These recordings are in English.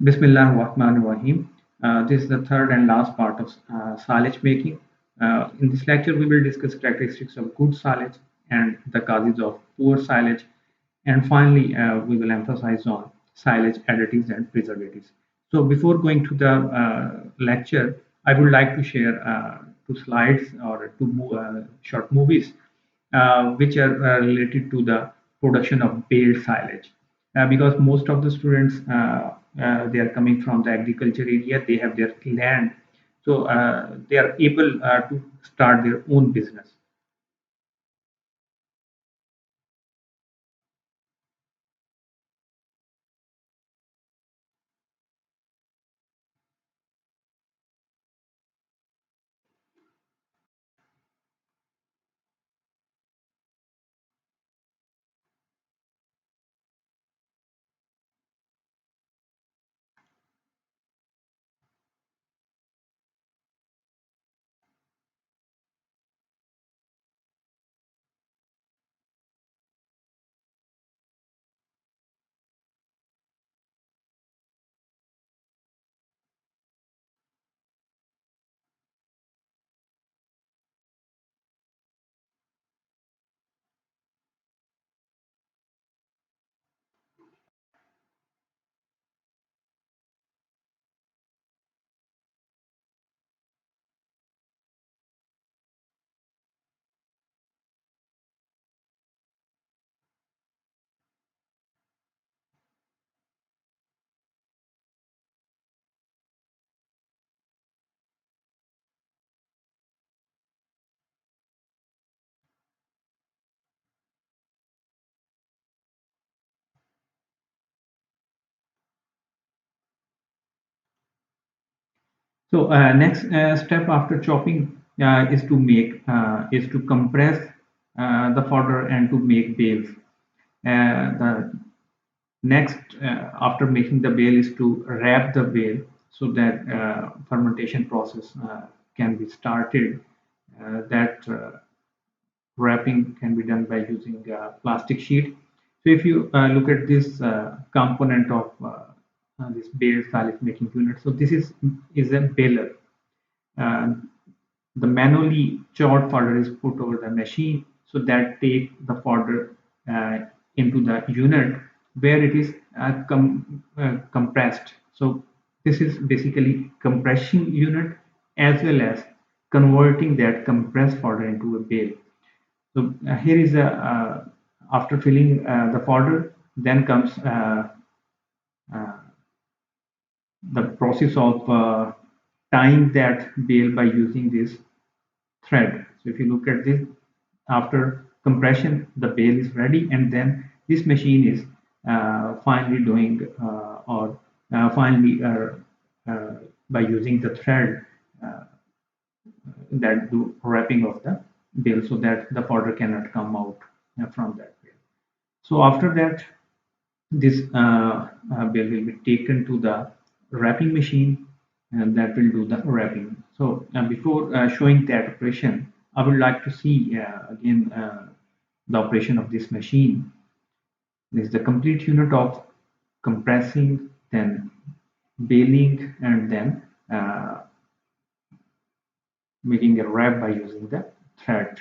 Bismillah ar-Rahman ar-Rahim. This is the third and last part of silage making. In this lecture, we will discuss characteristics of good silage and the causes of poor silage. And finally, we will emphasize on silage additives and preservatives. So before going to the lecture, I would like to share two slides or short movies which are related to the production of baled silage. Because most of the students they are coming from the agriculture area, they have their land, so they are able to start their own business. So next step after chopping is to compress the fodder and to make bales. The next after making the bale is to wrap the bale so that fermentation process can be started. That wrapping can be done by using a plastic sheet. So if you look at this component of this bale silage making unit, so this is a baler. Uh, the manually chopped fodder is put over the machine so that take the fodder uh, into the unit where it is compressed. So this is basically compression unit as well as converting that compressed fodder into a bale. So here is a after filling the fodder, then comes uh, the process of tying that bale by using this thread. So if you look at this, after compression, the bale is ready, and then this machine is finally doing or finally by using the thread uh, that do wrapping of the bale so that the powder cannot come out from that bale. So after that, this bale will be taken to the wrapping machine and that will do the wrapping. So before showing that operation, I would like to see again the operation of this machine. This is the complete unit of compressing, then baling, and then uh, making a wrap by using the thread.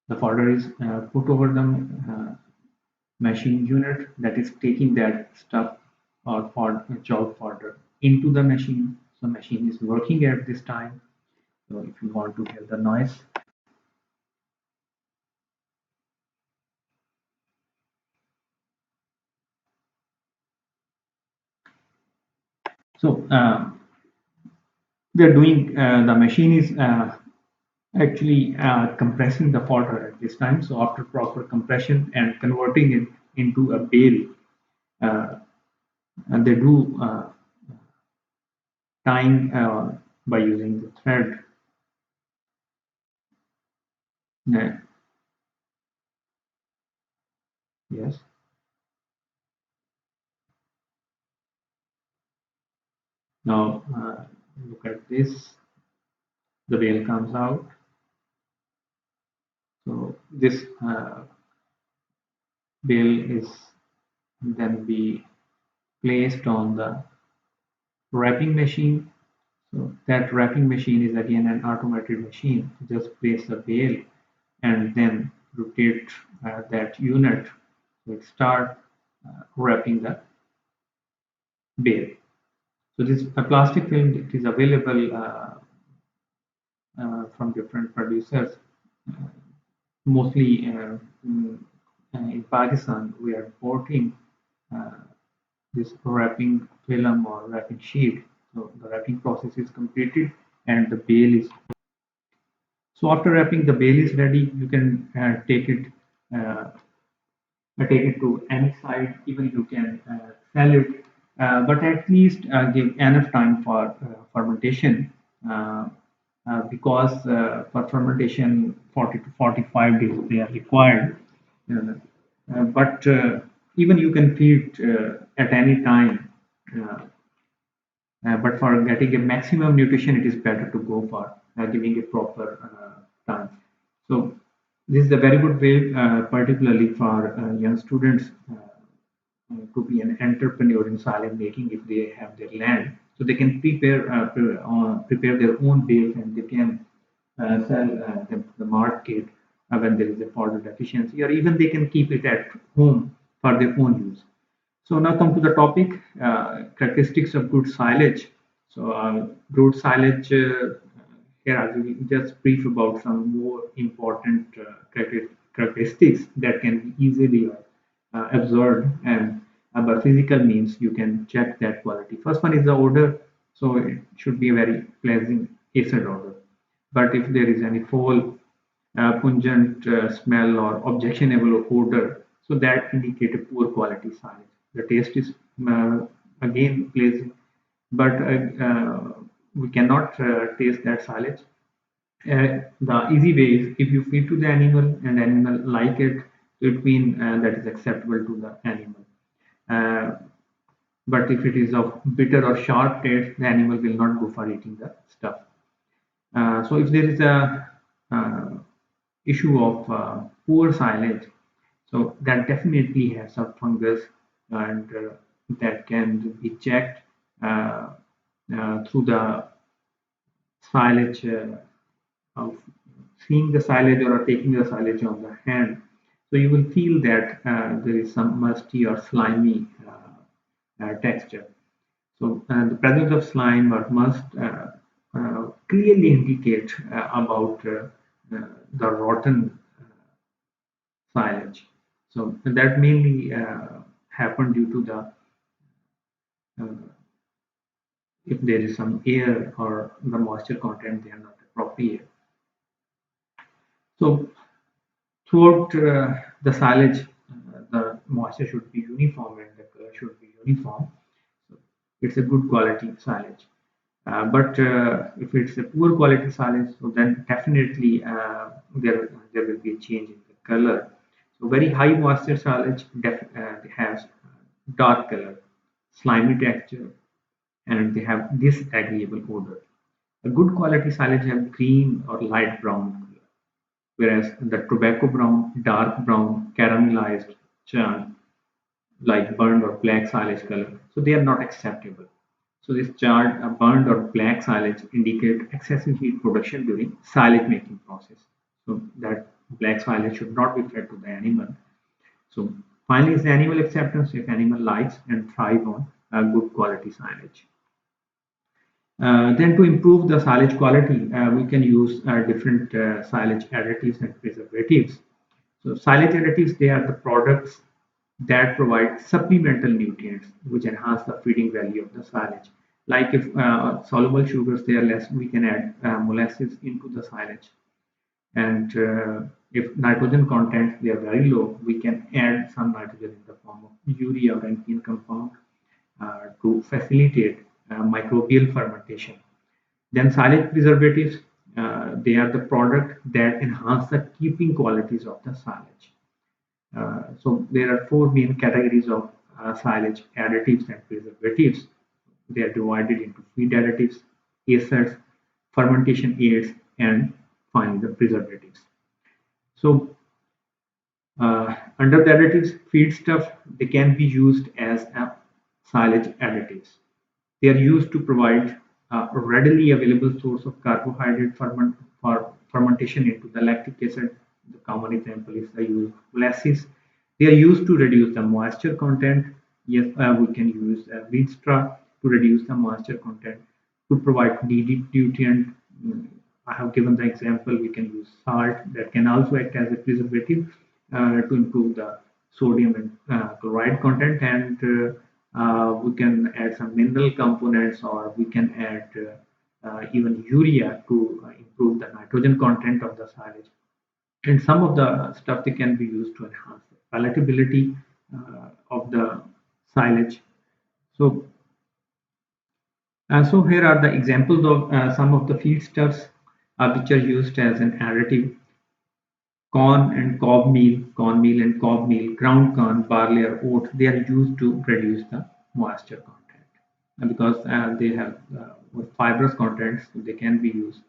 The folder is put over the machine unit that is taking that stuff or for job folder into the machine. So machine is working at this time. So if you want to hear the noise, so they're doing the machine is actually compressing the folder at this time. So after proper compression and converting it into a bale, uh, and they do tying by using the thread. Yeah, yes. Now look at this. The bale comes out. So this bale is then be placed on the wrapping machine. So that wrapping machine is again an automated machine. Just place the bale and then rotate that unit. So it start wrapping the bale. So this a plastic film, it is available from different producers. Uh, Mostly in Pakistan, we are importing uh, this wrapping film or wrapping sheet. So the wrapping process is completed and the bale is. So after wrapping, the bale is ready. You can uh, take it to any site. Even you can sell it, but at least give enough time for fermentation. Uh, because for fermentation 40 to 45 days they are required. Uh, but even you can feed at any time. Uh, but for getting a maximum nutrition, it is better to go for giving a proper time. So this is a very good way, particularly for young students, to be an entrepreneur in silage making if they have their land. So they can prepare their own bales and they can sell them to the market when there is a further deficiency, or even they can keep it at home for their own use. So now come to the topic, characteristics of good silage. So good silage, here I will just brief about some more important characteristics that can be easily observed and by physical means you can check that quality. First one is the odor. So it should be a very pleasant acid odor. But if there is any foul, pungent smell or objectionable odor, so that indicate a poor quality silage. The taste is again pleasing, but we cannot taste that silage. The easy way is if you feed to the animal and the animal like it, it means that is acceptable to the animal. Uh, but if it is of bitter or sharp taste, the animal will not go for eating the stuff. So if there is a issue of poor silage, so that definitely has some fungus and that can be checked uh, through the silage of seeing the silage or taking the silage on the hand. So you will feel that there is some musty or slimy texture. So the presence of slime or must clearly indicate about the rotten silage. So that mainly happened due to the uh, if there is some air or the moisture content they are not appropriate. So throughout the silage, the moisture should be uniform and the color should be uniform. So it's a good quality silage. But if it's a poor quality silage, so then definitely there will be a change in the color. So very high moisture silage has dark color, slimy texture, and they have disagreeable odor. A good quality silage have green or light brown color, whereas the tobacco brown, dark brown, caramelized churn like burned or black silage color, so they are not acceptable. So this charred, burned or black silage indicate excessive heat production during silage making process. So that black silage should not be fed to the animal. So finally is the animal acceptance if animal likes and thrive on good quality silage. Then to improve the silage quality, we can use different silage additives and preservatives. So silage additives, they are the products that provide supplemental nutrients which enhance the feeding value of the silage. Like if soluble sugars they are less, we can add molasses into the silage. And if nitrogen content they are very low, we can add some nitrogen in the form of urea or NPN compound to facilitate microbial fermentation. Then silage preservatives, they are the product that enhance the keeping qualities of the silage. So there are four main categories of silage additives and preservatives. They are divided into feed additives, acids, fermentation aids, and finally the preservatives. So Under the additives, feedstuff, they can be used as a silage additives. They are used to provide a readily available source of carbohydrate for fermentation into the lactic acid. The common example is the use of molasses. They are used to reduce the moisture content. Yes, we can use wheat straw to reduce the moisture content to provide needed nutrient. I have given the example. We can use salt that can also act as a preservative to improve the sodium and chloride content, and we can add some mineral components, or we can add even urea to improve the nitrogen content of the silage. And some of the stuff they can be used to enhance the palatability of the silage. So, so here are the examples of some of the feedstuffs which are used as an additive: corn meal and cob meal, ground corn, barley or oats. They are used to reduce the moisture content. Because they have more fibrous contents, so they can be used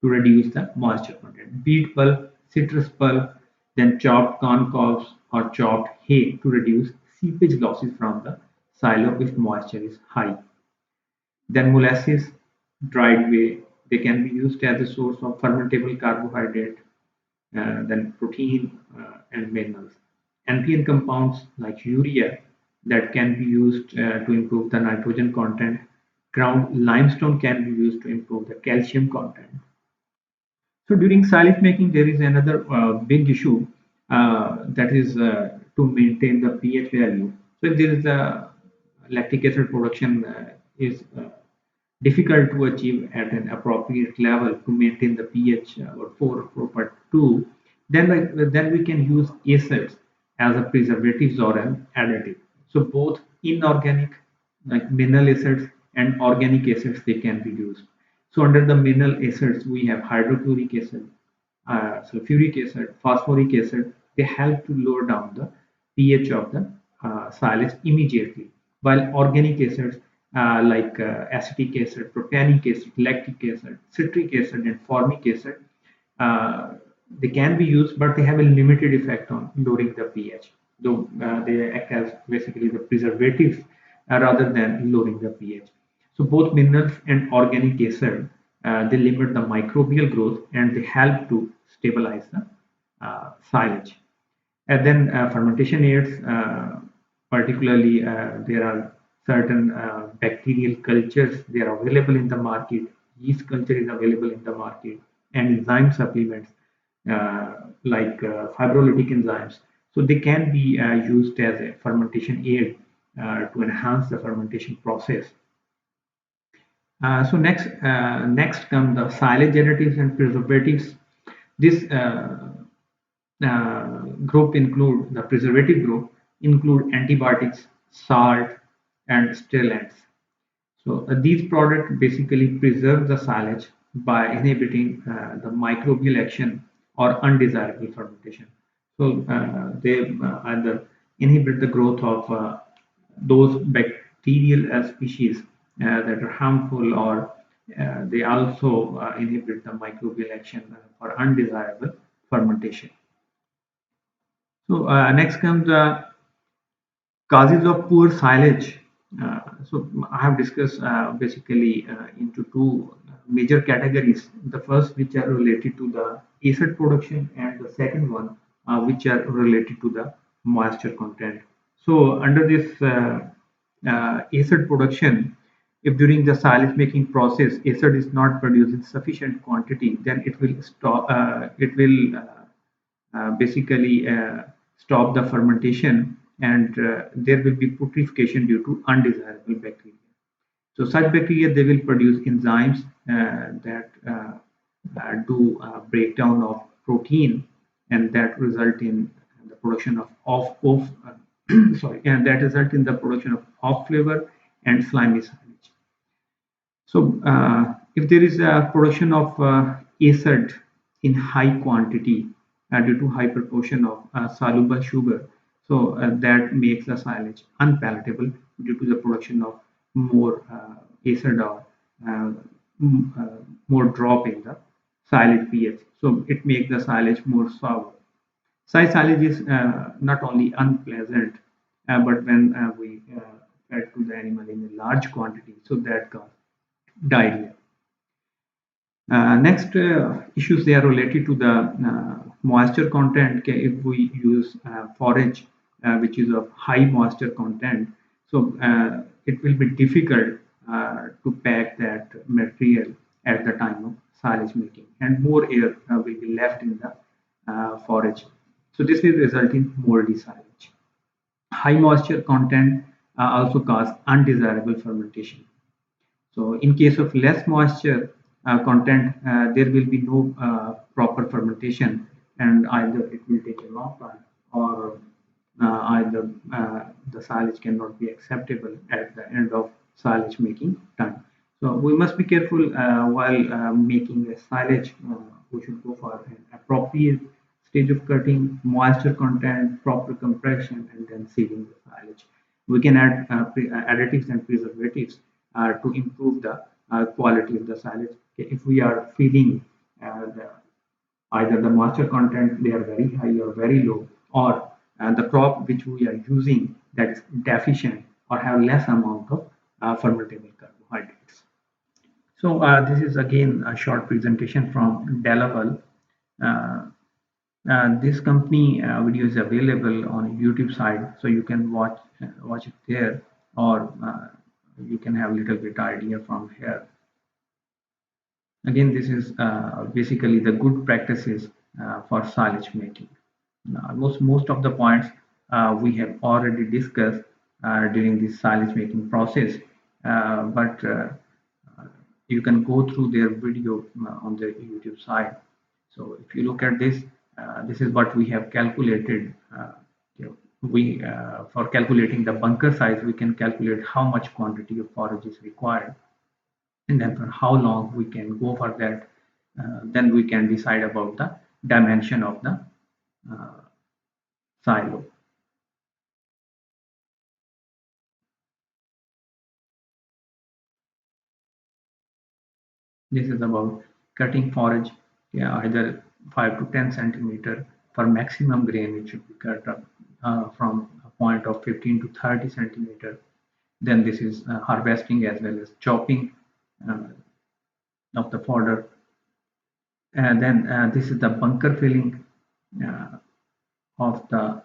to reduce the moisture content. Beet pulp, citrus pulp, then chopped corn cobs or chopped hay to reduce seepage losses from the silo if moisture is high. Then molasses, dried whey, they can be used as a source of fermentable carbohydrate, then protein and minerals. NPN compounds like urea that can be used to improve the nitrogen content. Ground limestone can be used to improve the calcium content. So during silage making, there is another big issue that is to maintain the pH value. So if there is a lactic acid production is difficult to achieve at an appropriate level to maintain the pH or 4 or 4.2, then we can use acids as a preservatives or an additive. So both inorganic like mineral acids and organic acids they can be used. So under the mineral acids we have hydrochloric acid, sulfuric acid, phosphoric acid. They help to lower down the pH of the silage immediately. While organic acids like acetic acid, propionic acid, lactic acid, citric acid, and formic acid, uh, they can be used, but they have a limited effect on lowering the pH. Though they act as basically the preservatives rather than lowering the pH. So both minerals and organic acid they limit the microbial growth and they help to stabilize the silage. And then fermentation aids, particularly there are certain bacterial cultures, they are available in the market. Yeast culture is available in the market, and enzyme supplements like fibrolytic enzymes. So they can be used as a fermentation aid to enhance the fermentation process. Next come the silage additives and preservatives. This group include the preservative group include antibiotics, salt, and stimulants. So these products basically preserve the silage by inhibiting the microbial action or undesirable fermentation. So they either inhibit the growth of those bacterial species that are harmful, or they also inhibit the microbial action for undesirable fermentation. So next comes the causes of poor silage. So I have discussed basically into two major categories. The first, which are related to the acid production, and the second one, which are related to the moisture content. So under this acid production, if during the silage making process acid is not produced in sufficient quantity, then it will stop. It will basically stop the fermentation, and there will be putrefaction due to undesirable bacteria. So such bacteria they will produce enzymes that do breakdown of protein, and that result in the production of sorry, and that result in the production of off flavor and slimy silage. So, if there is a production of acid in high quantity due to high proportion of soluble sugar, so that makes the silage unpalatable due to the production of more acid or uh, more drop in the silage pH. So, it makes the silage more sour. Silage is not only unpleasant, but when we fed to the animal in a large quantity, so that cause diarrhea. Next issues they are related to the moisture content. Okay, if we use forage which is of high moisture content, so it will be difficult to pack that material at the time of silage making, and more air will be left in the forage. So this will result in moldy silage. High moisture content also cause undesirable fermentation. So in case of less moisture content, there will be no proper fermentation, and either it will take a long time, or either the silage cannot be acceptable at the end of silage making time. So we must be careful while making a silage. We should go for an appropriate stage of cutting, moisture content, proper compression, and then sealing the silage. We can add additives and preservatives to improve the quality of the silage. Okay, if we are feeling either the moisture content they are very high or very low, or the crop which we are using that is deficient or have less amount of fermentable carbohydrates. So this is again a short presentation from Delaval. Uh, this company video is available on YouTube side, so you can watch it there, or you can have a little bit idea from here. Again, this is basically the good practices for silage making. Most of the points we have already discussed during this silage making process, but you can go through their video on the YouTube side. So if you look at this, this is what we have calculated. You know, we For calculating the bunker size, we can calculate how much quantity of forage is required, and then for how long we can go for that. Then we can decide about the dimension of the uh, silo. This is about cutting forage, yeah, either 5 to 10 centimeter. For maximum grain, it should be cut up from a point of 15 to 30 centimeter. Then this is harvesting as well as chopping uh, of the fodder. And then this is the bunker filling uh, of the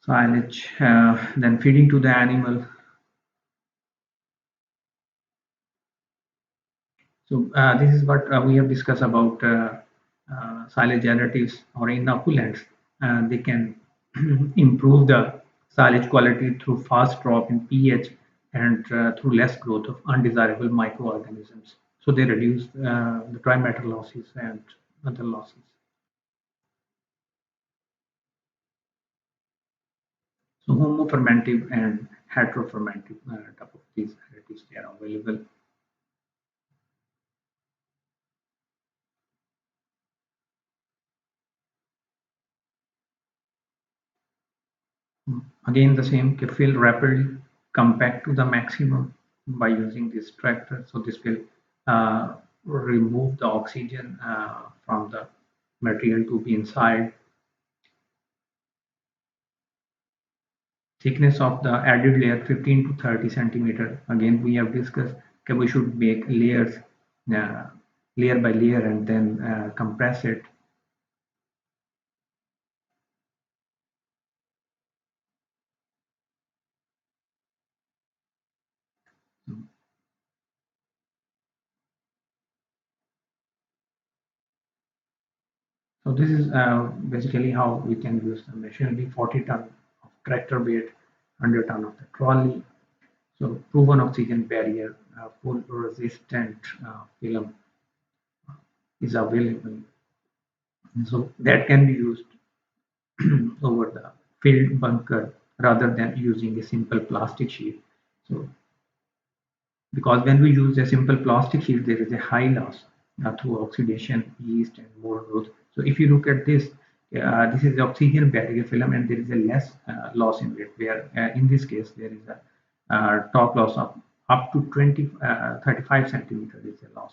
silage, then feeding to the animal. So this is what we have discussed about silage additives or inoculants. They can improve the silage quality through fast drop in pH, and through less growth of undesirable microorganisms. So they reduce the dry matter losses and other losses. So homofermentive and heterofermentive type of these additives they are available. Again, the same fill rapidly, compact to the maximum by using this tractor. So this will remove the oxygen from the material to be inside. Thickness of the added layer 15 to 30 centimeter. Again, we have discussed okay, we should make layers uh, layer by layer and then compress it. So this is basically how we can use the machinery. 40 ton of tractor weight, 100 ton of the trolley. So proven oxygen barrier, full resistant film is available. So that can be used over the filled bunker rather than using a simple plastic sheet. So because when we use a simple plastic sheet, there is a high loss through oxidation, yeast, and more growth. So if you look at this, this is the oxygen barrier film, and there is a less loss in it. Where in this case, there is a top loss of up to 35 centimeter is a loss.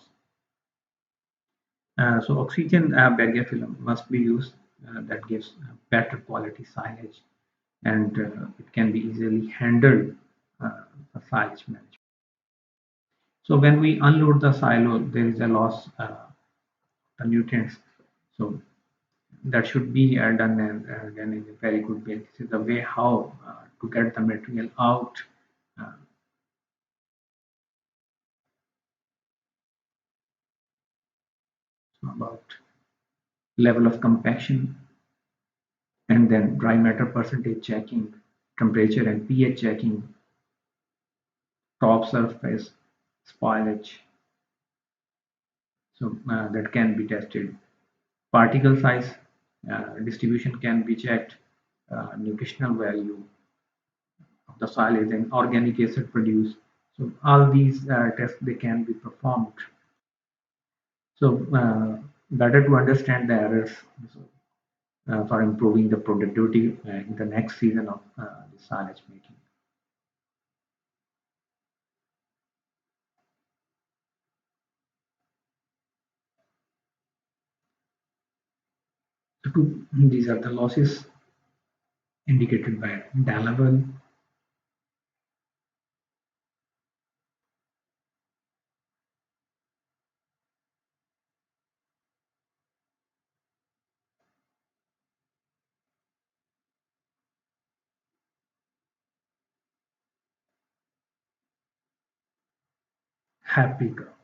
So oxygen barrier film must be used that gives better quality silage, and it can be easily handled the silage management. So when we unload the silo, there is a loss the nutrients. So that should be done in a very good way. This is the way how to get the material out. Uh, about level of compaction, and then dry matter percentage checking, temperature and pH checking, top surface, spoilage. So that can be tested. Particle size distribution can be checked. Nutritional value of the silage and organic acid produced. So all these tests they can be performed. So better to understand the errors for improving the productivity in the next season of the silage making. So these are the losses indicated by DAN level. Happy cow.